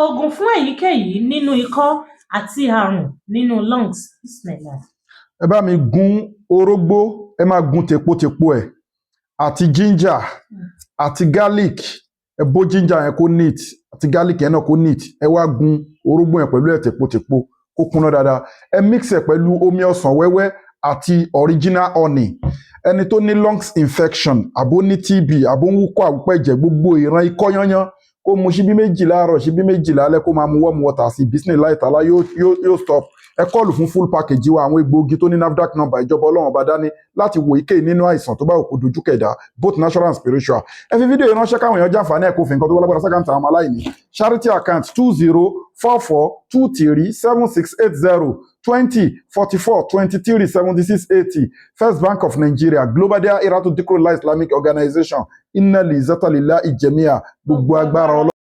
Oògùn fún èyíkéyìí nínú ikọ́ àti àrùn nínú lungs. Bismillah. Ẹ bá mi gún orógbó, ẹ máa gún tepo ẹ̀ àti ginger àti garlic. Ẹ bó ginger yẹn kó neat àti garlic yẹn náà kó neat. Ẹ wá gún orógbó yẹn pẹ̀lú ẹ̀ tepo kó kúnná dáadáa. Ẹ mix ẹ̀ pẹ̀lú omi ọsàn wẹ́wẹ́ àti original honey. Ẹni tó ní lungs infection àbó ní TB àbó ń wúkọ́ àwùpẹ̀jẹ̀ gbogbo ìran ikọ́ yányán kó mu ṣíbí méjì láàárọ̀ ṣíbí méjì lálẹ́ kó máa mu warm water sí bismillah ta'ala yóò stop. Ẹ kọ́ọ̀lù fún full package wa àwọn egbòogi tó ní NAFDAC number ìjọba Ọlọ́run ọba dání láti wo èyíkéyìí nínú àìsàn tó bá òkú dojú kẹ̀dá both natural and spiritual. Ẹ fi fídíò yìí ránṣẹ́ káwọn èèyàn jàǹfààní ẹ̀kọ́ òfin kan tó wọ́n lágbára sákàǹtà àwọn aláìní. Charity account 2044237680 First Bank of Nigeria Global Dahiratu Dhikrlahi Islamic Organization Inna li zata lillahi jami'a gbogbo agbára Ọlọ́run.